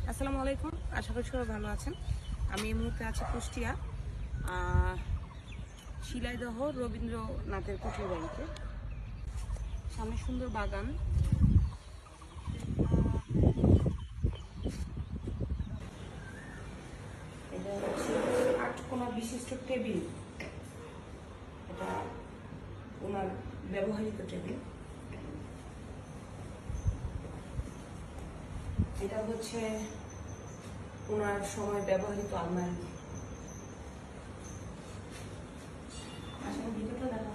আসসালামু আলাইকুম, আশা করি সবাই ভালো আছেন। আমি এই মুহূর্তে আছি কুষ্টিয়া শিলাইদহ রবীন্দ্রনাথের কুঠির বাড়িতে। সামনে সুন্দর বাগান। এটা হচ্ছে 8 কোণা বিশিষ্ট টেবিল। এটা ওনার ব্যবহৃত টেবিল। এটা হচ্ছে ওনার সময় ব্যবহৃত আলমারি। আসলে ভিতরটা দেখা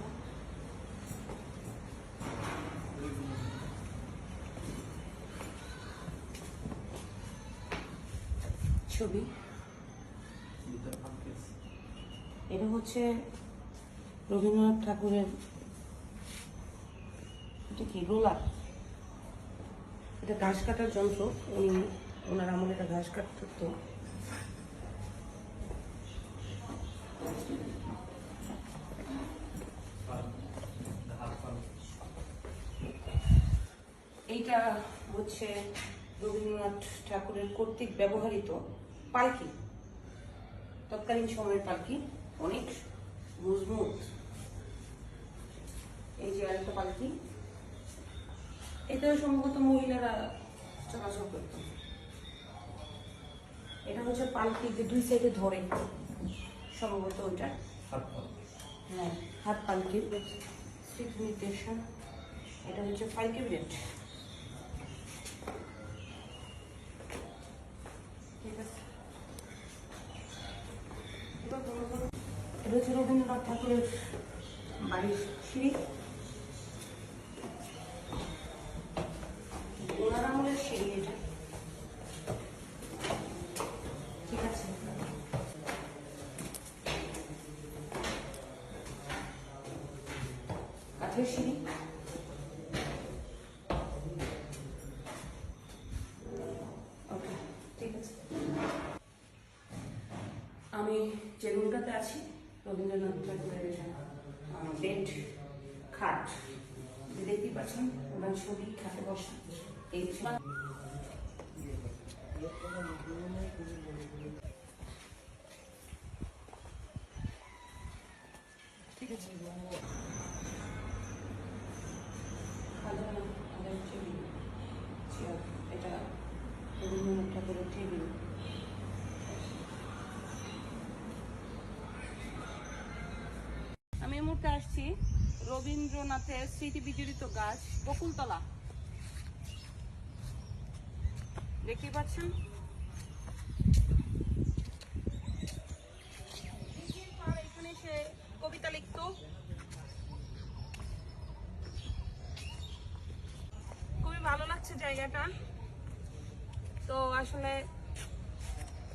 ছবি। এটা হচ্ছে রবীন্দ্রনাথ ঠাকুরের, এটা কি রোলার, এটা ঘাস কাটার যন্ত্র। উনি ওনার আমলে এটা ঘাস কাটতো। এইটা হচ্ছে রবীন্দ্রনাথ ঠাকুরের কর্তৃক ব্যবহৃত পালকি, তৎকালীন সময়ের পালকি, অনেক মজবুত। এই যে আরেকটা পালকি, এটা সম্ভবত মহিলারা চলাচল করত। এটা হচ্ছে পালকি যে দুই সাইডে ধরে, সম্ভবত ওইটা হ্যাঁ হাত পালকির স্মৃতি নির্দেশন। এটা হচ্ছে ফাইল ক্যাবিনেট। ঠিক আছে, এটা হচ্ছে রবীন্দ্রনাথ ঠাকুরের বাড়ির সিঁড়ি, ওনার আমলের সিঁড়ি এটা। ঠিক আছে, কাঠের সিঁড়ি। ওকে, ঠিক আছে। আমি যে রুমটাতে আছি, রবীন্দ্রনাথ ঠাকুরের বেড, খাট দেখতেই পাচ্ছেন, ওনার ছবি, খাটে বসা। এই ঠিক আছে, এটা রবীন্দ্রনাথ ঠাকুরের টেবিল। আমি এই মুহূর্তে আসছি রবীন্দ্রনাথের স্মৃতি বিজড়িত গাছ বকুলতলা। দেখতেই পাচ্ছেন, এখানে সে কবিতা লিখত। খুবই ভালো লাগছে জায়গাটা। তো আসলে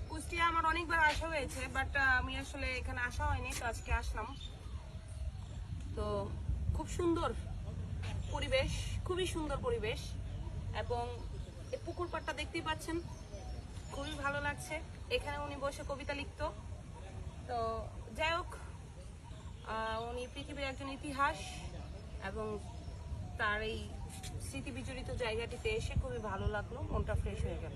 কুষ্টিয়া আমার অনেকবার আসা হয়েছে, বাট আমি আসলে এখানে আসা হয়নি, তো আজকে আসলাম। তো খুব সুন্দর পরিবেশ, খুবই সুন্দর পরিবেশ, এবং এই পুকুর পাড়টা দেখতেই পাচ্ছেন, খুবই ভালো লাগছে। এখানে উনি বসে কবিতা লিখতো। তো যাই হোক, উনি পৃথিবীর একজন ইতিহাস, এবং তার এই স্মৃতি বিজড়িত জায়গাটিতে এসে খুবই ভালো লাগলো, মনটা ফ্রেশ হয়ে গেল।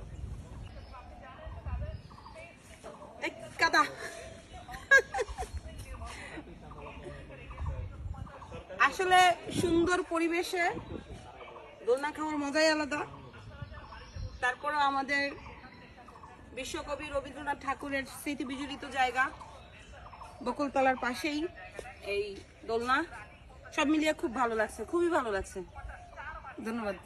কাদা আসলে সুন্দর পরিবেশে দোলনা খাওয়ার মজাই আলাদা। তারপরে আমাদের বিশ্বকবি রবীন্দ্রনাথ ঠাকুরের স্মৃতি বিজড়িত জায়গা বকুলতলার পাশেই এই দোলনা। সব মিলিয়ে খুব ভালো লাগছে, খুবই ভালো লাগছে। ধন্যবাদ।